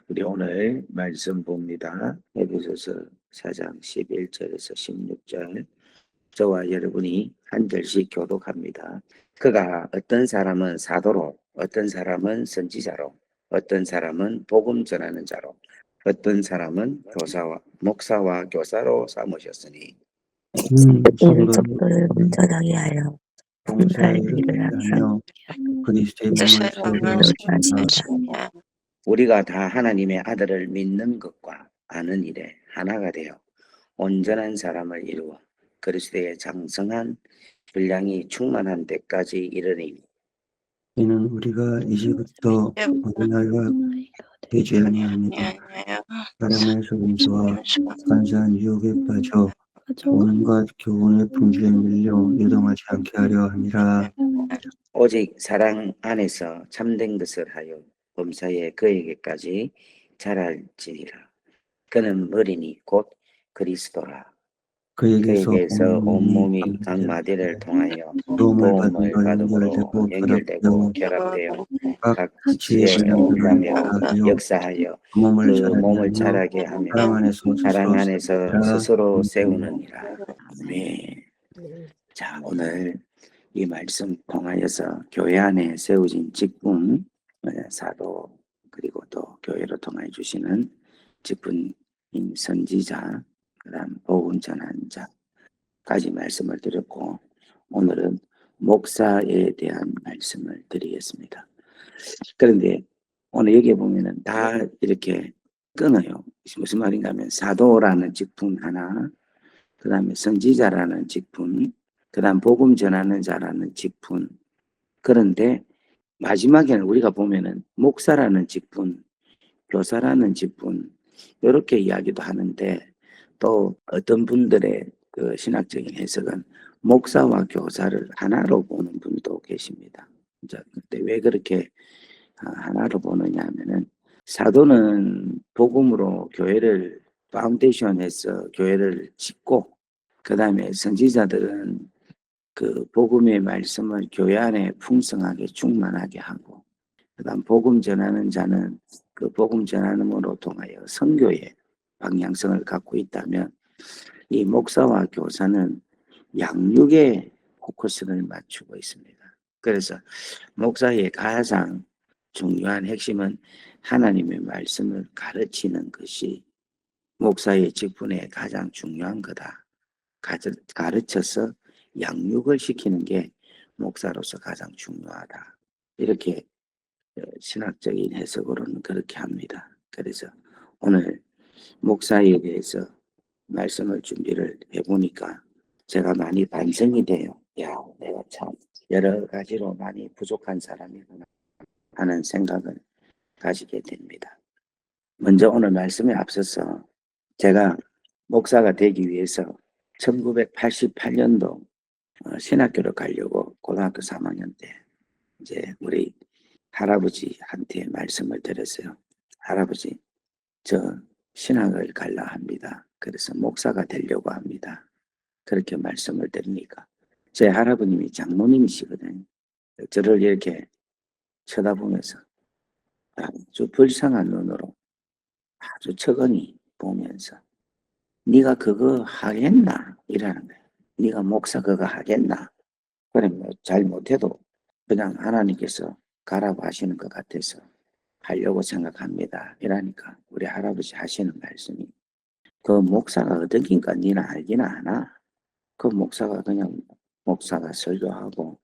우리 오늘 말씀 봅니다. 에베소서 4장 11절에서 16절. 저와 여러분이 한 절씩 교독합니다. 그가 어떤 사람은 사도로, 어떤 사람은 선지자로, 어떤 사람은 복음 전하는 자로, 어떤 사람은 교사와 목사와 교사로 삼으셨으니 이는 성도를 성도를 온전하게 하여 봉사의 봉사의 일을 하게 하며 그리스도의 몸을 세우려 하시니라. 우리가 다 하나님의 아들을 믿는 것과 아는 일에 하나가 되어 온전한 사람을 이루어 그리스도의 장성한 분량이 충만한 데까지 이르니 이는 우리가 이제부터 어린아이가 되지 아니하니라. 사람의 속임수와 간사한 유혹에 빠져 온갖 교훈의 풍주에 밀려 요동하지 않게 하려 함이라. 오직 사랑 안에서 참된 것을 하여 범사에 그에게까지 자랄지니라. 그는 머리니 곧 그리스도라. 그에게서 온몸이 각 마디를 통하여 도움을 받음으로 연결되고 결합되어 각 지체에 응답하며 역사하여 그 몸을 자라게 하며 사랑 안에서 스스로 세우느니라. 아멘. 자, 오늘 이 말씀 통하여서 교회 안에 세워진 직분, 사도, 그리고 또 교회로 통하여 주시는 직분인 선지자, 그다음 복음 전하는 자까지 말씀을 드렸고, 오늘은 목사에 대한 말씀을 드리겠습니다. 그런데 오늘 여기에 보면은 다 이렇게 끊어요. 무슨 말인가 하면 사도라는 직분 하나, 그 다음에 선지자라는 직분, 그 다음 복음 전하는 자라는 직분. 그런데 마지막에는 우리가 보면은 목사라는 직분, 교사라는 직분, 이렇게 이야기도 하는데 또 어떤 분들의 그 신학적인 해석은 목사와 교사를 하나로 보는 분도 계십니다. 자, 근데 왜 그렇게 하나로 보느냐 하면은 사도는 복음으로 교회를 파운데이션해서 교회를 짓고, 그 다음에 선지자들은 그 복음의 말씀을 교회 안에 풍성하게 충만하게 하고, 그 다음 복음 전하는 자는 그 복음 전하는으로 통하여 선교의 방향성을 갖고 있다면, 이 목사와 교사는 양육에 포커스를 맞추고 있습니다. 그래서 목사의 가장 중요한 핵심은 하나님의 말씀을 가르치는 것이 목사의 직분의 가장 중요한 거다. 가르쳐서 양육을 시키는 게 목사로서 가장 중요하다. 이렇게 신학적인 해석으로는 그렇게 합니다. 그래서 오늘 목사에 대해서 말씀을 준비를 해보니까 제가 많이 반성이 돼요. 야, 내가 참 여러 가지로 많이 부족한 사람이구나 하는 생각을 가지게 됩니다. 먼저 오늘 말씀에 앞서서 제가 목사가 되기 위해서 1988년도 신학교를 가려고 고등학교 3학년 때 이제 우리 할아버지한테 말씀을 드렸어요. 할아버지, 저 신학을 갈라 합니다. 그래서 목사가 되려고 합니다. 그렇게 말씀을 드리니까 제 할아버님이 장로님이시거든요. 저를 이렇게 쳐다보면서 아주 불쌍한 눈으로 아주 척언이 보면서 네가 그거 하겠나? 이라는 거예요. 네가 목사 그거 하겠나? 그러면 잘 못해도 그냥 하나님께서 가라고 하시는 것 같아서 하려고 생각합니다. 이러니까 우리 할아버지 하시는 말씀이 그 목사가 어떻게니까 니는 알기나 하나? 그 목사가 그냥 목사가 설교하고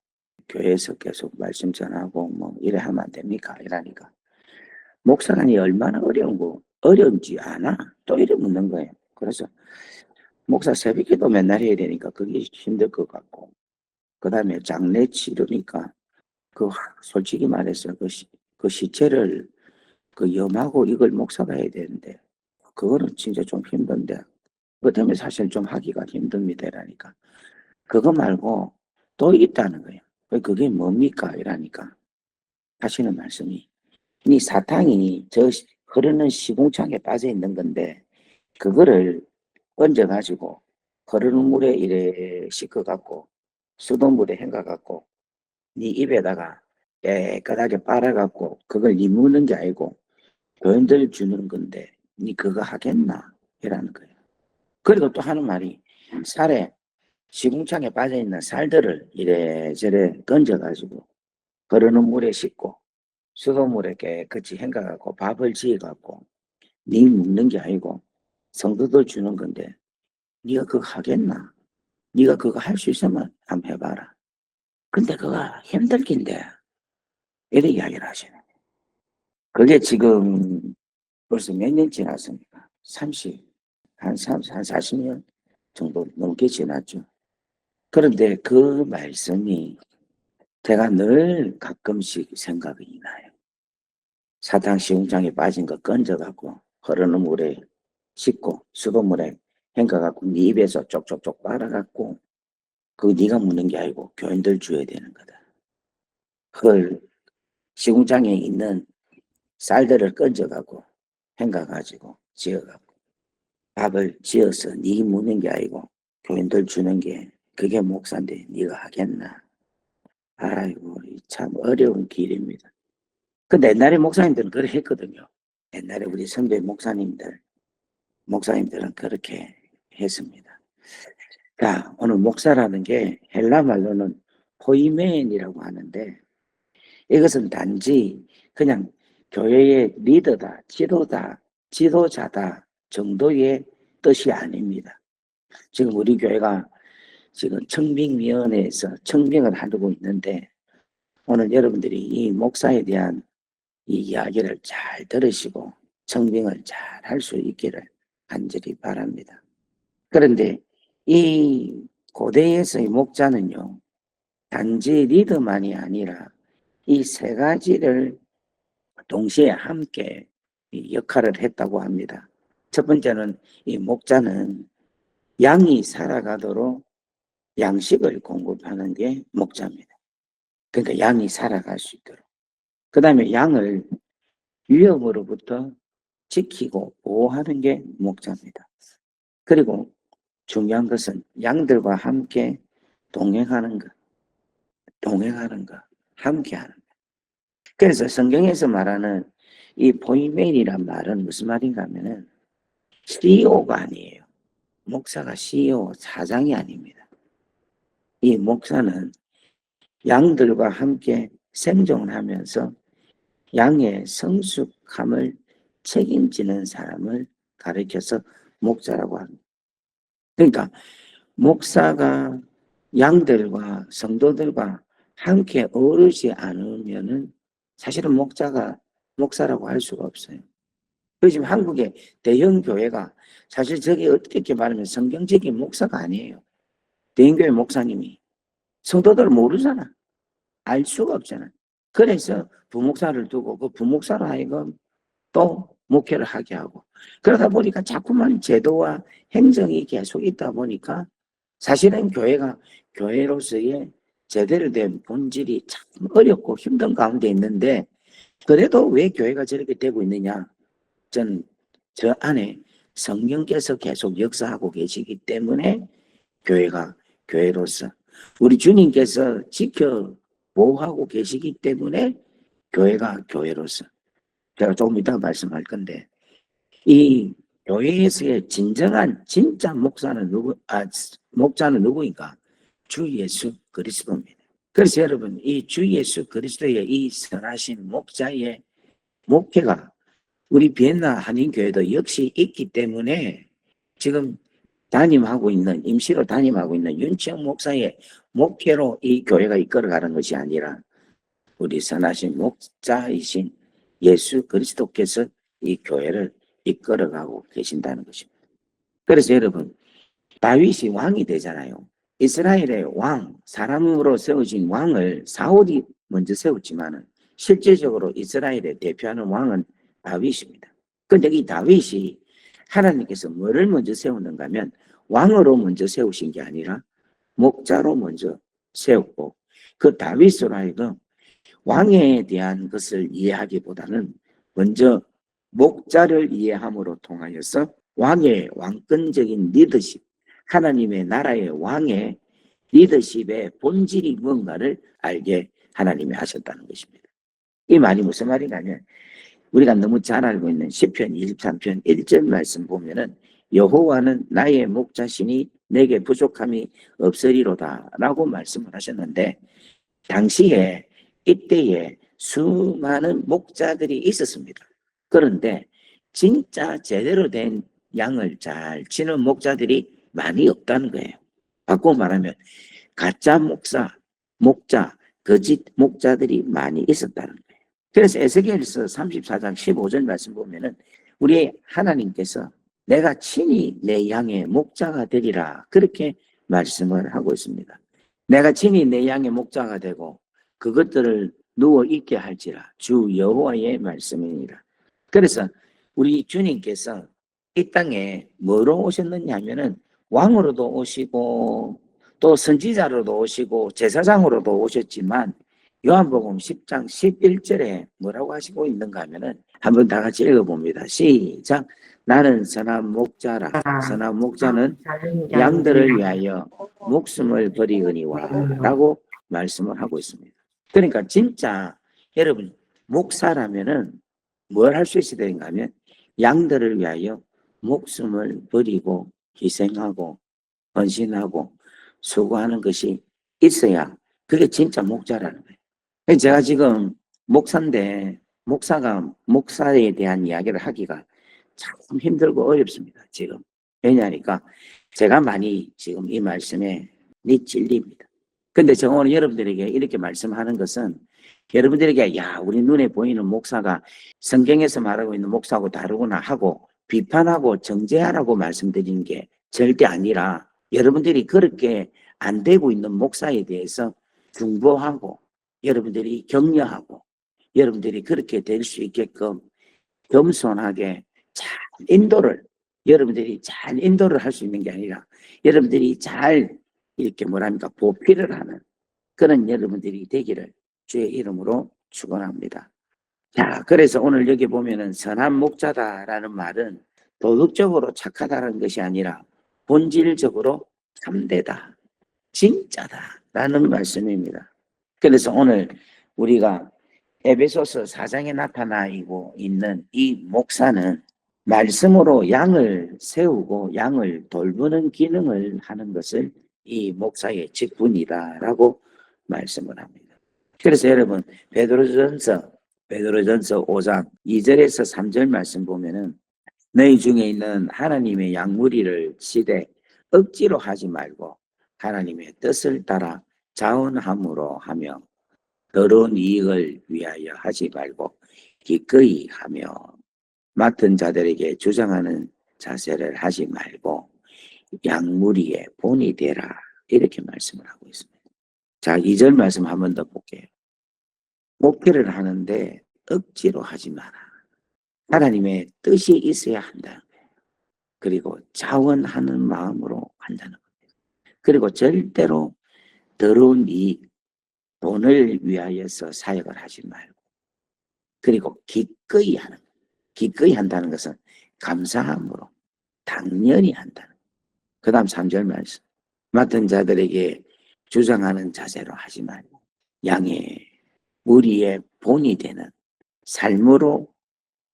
교회에서 계속 말씀 전하고 뭐 이래 하면 안 됩니까? 이러니까 목사가 니 얼마나 어려운지 아나? 또 이래 묻는 거예요. 그래서 목사 새벽기도 맨날 해야 되니까 그게 힘들 것 같고, 그 다음에 장례 치르니까 그 솔직히 말해서 그 시체를 그 염하고 이걸 목사가 해야 되는데 그거는 진짜 좀 힘든데 그것 때문에 사실 좀 하기가 힘듭니다. 이러니까 그거 말고 또 있다는 거예요. 그게 뭡니까? 이러니까 하시는 말씀이 이 사탕이 저 흐르는 시궁창에 빠져 있는 건데 그거를 얹어가지고 흐르는 물에 이래 씻어갖고 수돗물에 헹가갖고 네 입에다가 깨끗하게 빨아갖고 그걸 니 묻는 게 아니고 교인들 주는 건데 니 그거 하겠나? 이라는 거예요. 그리고 또 하는 말이 쌀에 시궁창에 빠져있는 쌀들을 이래저래 건져가지고 흐르는 물에 씻고 수돗물에 깨끗이 헹궈갖고 밥을 지어갖고 니 먹는 게 아니고 성도들 주는 건데 니가 그거 하겠나? 니가 그거 할 수 있으면 한번 해봐라. 근데 그거 힘들긴데 이렇게 이야기를 하시네. 그게 지금 벌써 몇 년 지났습니까? 30, 한 40년 정도 넘게 지났죠. 그런데 그 말씀이 제가 늘 가끔씩 생각이 나요. 사탕 시궁창에 빠진 거 건져갖고 흐르는 물에 씻고 수돗물에 헹궈갖고 네 입에서 쪽쪽쪽 빨아갖고 그거 네가 묻는 게 아니고 교인들 줘야 되는 거다. 그 시궁창에 있는 쌀들을 건져갖고 헹궈가지고 지어갖고 밥을 지어서 네 묻는 게 아니고 교인들 주는 게 그게 목사인데 네가 하겠나? 아이고 참 어려운 길입니다. 근데 옛날에 목사님들은 그렇게 했거든요. 옛날에 우리 선배 목사님들은 그렇게 했습니다. 자, 오늘 목사라는 게 헬라 말로는 포이멘이라고 하는데 이것은 단지 그냥 교회의 리더다, 지도자다 정도의 뜻이 아닙니다. 지금 우리 교회가 지금 청빙위원회에서 청빙을 하고 있는데 오늘 여러분들이 이 목사에 대한 이 이야기를 잘 들으시고 청빙을 잘 할 수 있기를 간절히 바랍니다. 그런데 이 고대에서의 목자는요, 단지 리더만이 아니라 이 세 가지를 동시에 함께 역할을 했다고 합니다. 첫 번째는 이 목자는 양이 살아가도록 양식을 공급하는 게 목자입니다. 그러니까 양이 살아갈 수 있도록. 그 다음에 양을 위험으로부터 지키고 보호하는 게 목자입니다. 그리고 중요한 것은 양들과 함께 동행하는 것, 함께하는 것. 그래서 성경에서 말하는 이 포이멘이란 말은 무슨 말인가 하면은 CEO가 아니에요. 목사가 CEO, 사장이 아닙니다. 이 목사는 양들과 함께 생존하면서 양의 성숙함을 책임지는 사람을 가르쳐서 목사라고 합니다. 그러니까 목사가 양들과 성도들과 함께 어우르지 않으면은 사실은 목사라고 할 수가 없어요. 지금 한국의 대형 교회가 사실 저게 어떻게 말하면 성경적인 목사가 아니에요. 대형교회 목사님이 성도들을 모르잖아. 알 수가 없잖아. 그래서 부목사를 두고 그 부목사로 하여금 또 목회를 하게 하고 그러다 보니까 자꾸만 제도와 행정이 계속 있다 보니까 사실은 교회가 교회로서의 제대로 된 본질이 참 어렵고 힘든 가운데 있는데 그래도 왜 교회가 저렇게 되고 있느냐? 저 안에 성령께서 계속 역사하고 계시기 때문에 교회가 교회로서 우리 주님께서 지켜 보호하고 계시기 때문에 교회가 교회로서 제가 조금 이따가 말씀할 건데 이 교회에서의 진짜 목자는 누구인가? 주 예수 그리스도입니다. 그래서 여러분 이 주 예수 그리스도의 이 선하신 목자의 목회가 우리 비엔나 한인교회도 역시 있기 때문에 지금 임시로 담임하고 있는 윤치영 목사의 목회로 이 교회가 이끌어가는 것이 아니라 우리 선하신 목자이신 예수 그리스도께서 이 교회를 이끌어가고 계신다는 것입니다. 그래서 여러분 다윗이 왕이 되잖아요. 이스라엘의 왕, 사람으로 세워진 왕을 사울이 먼저 세웠지만 실제적으로 이스라엘의 대표하는 왕은 다윗입니다. 그런데 이 다윗이 하나님께서 뭐를 먼저 세우는가 하면 왕으로 먼저 세우신 게 아니라 목자로 먼저 세웠고 그 다윗으로 하여금 왕에 대한 것을 이해하기보다는 먼저 목자를 이해함으로 통하여서 왕의 왕권적인 리더십, 하나님의 나라의 왕의 리더십의 본질이 뭔가를 알게 하나님이 하셨다는 것입니다. 이 말이 무슨 말인가 하면 우리가 너무 잘 알고 있는 시편 23편 1절 말씀 보면은 여호와는 나의 목자시니 내게 부족함이 없으리로다 라고 말씀을 하셨는데, 당시에 이때에 수많은 목자들이 있었습니다. 그런데 진짜 제대로 된 양을 잘 치는 목자들이 많이 없다는 거예요. 바꿔 말하면 가짜 목자, 거짓 목자들이 많이 있었다는 거예요. 그래서 에스겔서 34장 15절 말씀 보면은 우리 하나님께서 내가 친히 내 양의 목자가 되리라 그렇게 말씀을 하고 있습니다. 내가 친히 내 양의 목자가 되고 그것들을 누워 있게 할지라 주 여호와의 말씀이니라. 그래서 우리 주님께서 이 땅에 뭐로 오셨느냐 하면은 왕으로도 오시고 또 선지자로도 오시고 제사장으로도 오셨지만 요한복음 10장 11절에 뭐라고 하시고 있는가 하면은 한번 다 같이 읽어봅니다. 시작. 나는 선한 목자라. 선한 목자는 양들을 위하여 목숨을 버리거니와 라고 말씀을 하고 있습니다. 그러니까 진짜 여러분 목사라면은 뭘 할 수 있어야 되는가 하면 양들을 위하여 목숨을 버리고 희생하고 헌신하고 수고하는 것이 있어야 그게 진짜 목자라는 거예요. 제가 지금 목사인데 목사에 대한 이야기를 하기가 참 힘들고 어렵습니다. 지금. 왜냐하니까 제가 많이 지금 이 말씀에 찔립니다. 근데 제가 오늘 여러분들에게 이렇게 말씀하는 것은 여러분들에게 우리 눈에 보이는 목사가 성경에서 말하고 있는 목사하고 다르구나 하고 비판하고 정죄하라고 말씀드리는 게 절대 아니라 여러분들이 그렇게 안 되고 있는 목사에 대해서 중보하고 여러분들이 격려하고 여러분들이 그렇게 될 수 있게끔 겸손하게 잘 여러분들이 잘 인도를 할 수 있는 게 아니라 여러분들이 잘 이렇게 보필을 하는 그런 여러분들이 되기를 주의 이름으로 축원합니다. 자, 그래서 오늘 여기 보면은 선한 목자다라는 말은 도덕적으로 착하다는 것이 아니라 본질적으로 참되다, 진짜다라는 말씀입니다. 그래서 오늘 우리가 에베소서 4장에 나타나고 있는 이 목사는 말씀으로 양을 세우고 양을 돌보는 기능을 하는 것을 이 목사의 직분이다라고 말씀을 합니다. 그래서 여러분 베드로전서 5장 2절에서 3절 말씀 보면은 너희 중에 있는 하나님의 양무리를 치되 억지로 하지 말고 하나님의 뜻을 따라 자원함으로 하며 더러운 이익을 위하여 하지 말고 기꺼이 하며 맡은 자들에게 주장하는 자세를 하지 말고 양무리의 본이 되라 이렇게 말씀을 하고 있습니다. 자, 2절 말씀 한 번 더 볼게요. 목회를 하는데 억지로 하지 마라. 하나님의 뜻이 있어야 한다는 거예요. 그리고 자원하는 마음으로 한다는 거예요. 그리고 절대로 더러운 이익, 돈을 위하여서 사역을 하지 말고 그리고 기꺼이 하는 거예요. 기꺼이 한다는 것은 감사함으로 당연히 한다는 거예요. 그 다음 3절 말씀. 맡은 자들에게 주장하는 자세로 하지 말고 양의 무리의 본이 되는 삶으로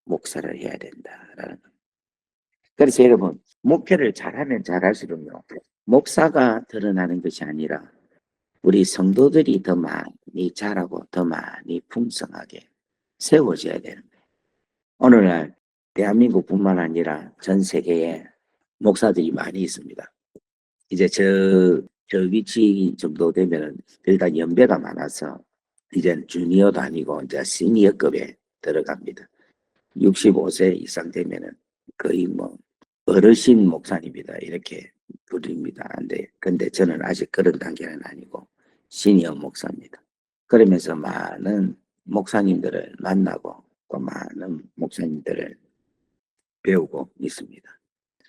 목사를 해야 된다라는 겁니다. 그래서 여러분 목회를 잘하면 잘할수록요 목사가 드러나는 것이 아니라 우리 성도들이 더 많이 자라고 더 많이 풍성하게 세워져야 되는 거예요. 오늘날 대한민국뿐만 아니라 전 세계에 목사들이 많이 있습니다. 이제 저 위치 정도 되면은 일단 연배가 많아서 이제 주니어도 아니고 이제 시니어급에 들어갑니다. 65세 이상 되면은 거의 어르신 목사님이다 이렇게 부릅니다. 근데 저는 아직 그런 단계는 아니고 시니어 목사입니다. 그러면서 많은 목사님들을 만나고 또 많은 목사님들을 배우고 있습니다.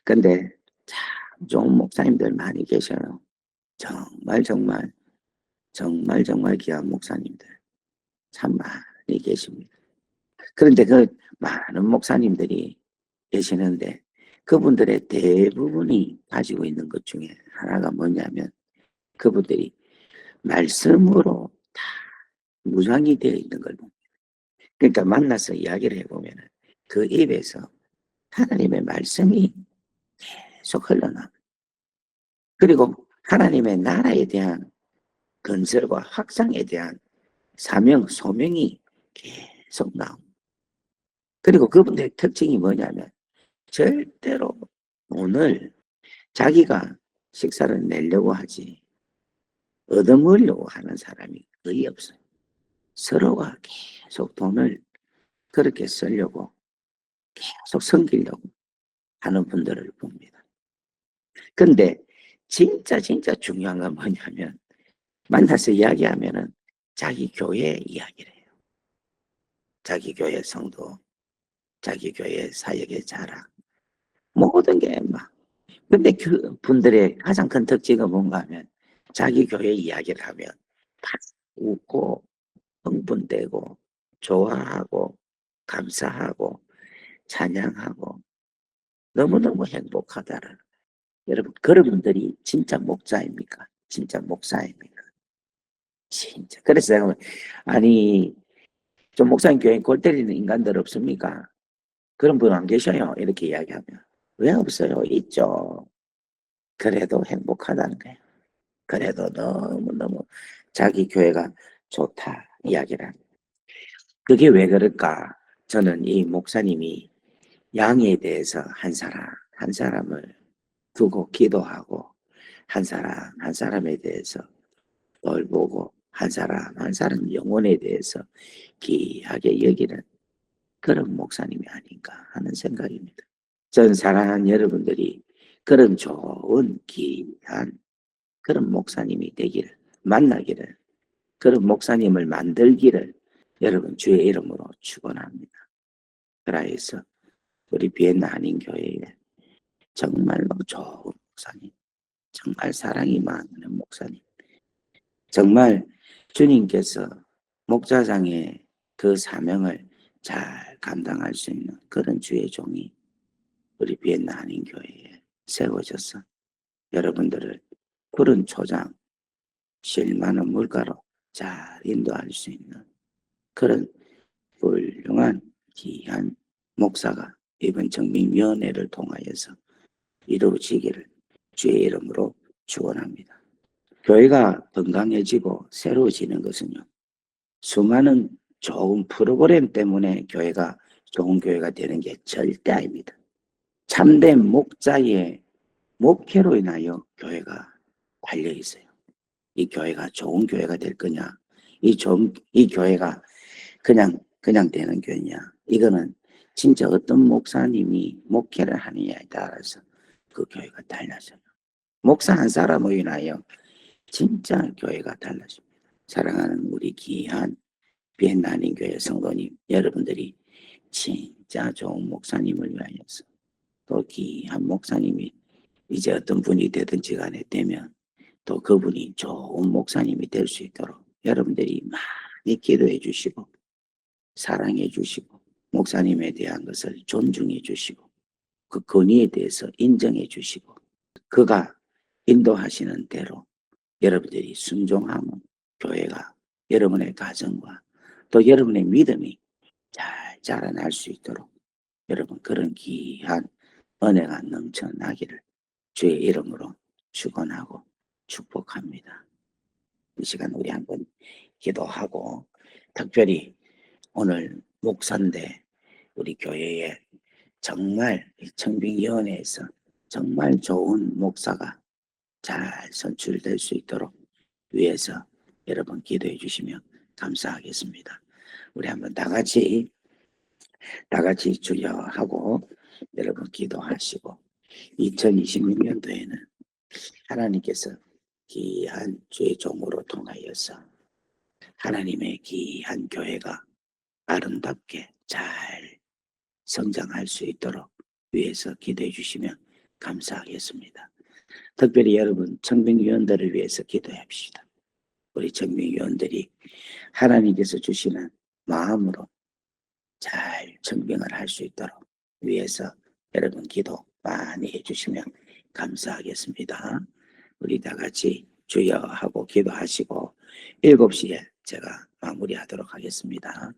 근데 참 좋은 목사님들 많이 계셔요. 정말 귀한 목사님들 참 많이 계십니다. 그런데 그 많은 목사님들이 계시는데 그분들의 대부분이 가지고 있는 것 중에 하나가 뭐냐면 그분들이 말씀으로 다 무장이 되어 있는 걸 봅니다. 그러니까 만나서 이야기를 해보면 그 입에서 하나님의 말씀이 계속 흘러나. 그리고 하나님의 나라에 대한 건설과 확장에 대한 사명, 소명이 계속 나옵니다. 그리고 그분들의 특징이 뭐냐면 절대로 오늘 자기가 식사를 내려고 하지 얻어먹으려고 하는 사람이 거의 없어요. 서로가 계속 돈을 그렇게 쓰려고 계속 섬기려고 하는 분들을 봅니다. 근데 진짜 중요한 건 뭐냐면 만나서 이야기하면은 자기 교회 이야기를 해요. 자기 교회 성도, 자기 교회 사역의 자랑, 모든 게 막. 근데 그 분들의 가장 큰 특징은 뭔가 하면 자기 교회 이야기를 하면 다 웃고 흥분되고 좋아하고 감사하고 찬양하고 너무너무 행복하다는. 여러분 그런 분들이 진짜 목자입니까? 진짜 목사입니까? 진짜. 그래서 제가 아니 좀 목사님 교회 골 때리는 인간들 없습니까? 그런 분 안 계셔요. 이렇게 이야기하면 왜 없어요? 있죠. 그래도 행복하다는 거예요. 그래도 너무너무 자기 교회가 좋다 이야기를 합니다. 그게 왜 그럴까? 저는 이 목사님이 양에 대해서 한 사람을 두고 기도하고 한 사람에 대해서 돌보고 한 사람 영혼에 대해서 귀하게 여기는 그런 목사님이 아닌가 하는 생각입니다. 전 사랑하는 여러분들이 그런 좋은 귀한 그런 목사님이 되기를 만나기를 그런 목사님을 만들기를 여러분 주의 이름으로 축원합니다. 그래서 우리 비엔나 한인교회에 정말로 좋은 목사님, 정말 사랑이 많은 목사님, 정말 주님께서 목자장의 그 사명을 잘 감당할 수 있는 그런 주의 종이 우리 비엔나 한인교회에 세워져서 여러분들을 푸른 초장, 실 많은 물가로 잘 인도할 수 있는 그런 훌륭한 귀한 목사가 이번 정민위원회를 통하여서 이루어지기를 주의 이름으로 축원합니다. 교회가 건강해지고 새로워지는 것은요. 수많은 좋은 프로그램 때문에 교회가 좋은 교회가 되는 게 절대 아닙니다. 참된 목자의 목회로 인하여 교회가 달려 있어요. 이 교회가 좋은 교회가 될 거냐? 이 교회가 그냥 되는 교회냐? 이거는 진짜 어떤 목사님이 목회를 하느냐에 따라서 그 교회가 달라져요. 목사 한 사람으로 인하여 진짜 교회가 달라집니다. 사랑하는 우리 귀한 비엔나 한인교회 성도님 여러분들이 진짜 좋은 목사님을 위하여서 또 귀한 목사님이 이제 어떤 분이 되든지 간에 되면 또 그분이 좋은 목사님이 될 수 있도록 여러분들이 많이 기도해 주시고 사랑해 주시고 목사님에 대한 것을 존중해 주시고 그 권위에 대해서 인정해 주시고 그가 인도하시는 대로 여러분들이 순종하면 교회가 여러분의 가정과 또 여러분의 믿음이 잘 자라날 수 있도록 여러분 그런 귀한 은혜가 넘쳐나기를 주의 이름으로 축원하고 축복합니다. 이 시간 우리 한번 기도하고 특별히 오늘 목사인데 우리 교회에 정말 청빙위원회에서 정말 좋은 목사가 잘 선출될 수 있도록 위해서 여러분 기도해 주시면 감사하겠습니다. 우리 한번 다 같이 주여 하고 여러분 기도하시고 2026년도에는 하나님께서 귀한 주의 종으로 통하여서 하나님의 귀한 교회가 아름답게 잘 성장할 수 있도록 위해서 기도해 주시면 감사하겠습니다. 특별히 여러분 청빙위원들을 위해서 기도합시다. 우리 청빙위원들이 하나님께서 주시는 마음으로 잘 청빙을 할 수 있도록 위해서 여러분 기도 많이 해주시면 감사하겠습니다. 우리 다 같이 주여 하고 기도하시고 7시에 제가 마무리하도록 하겠습니다.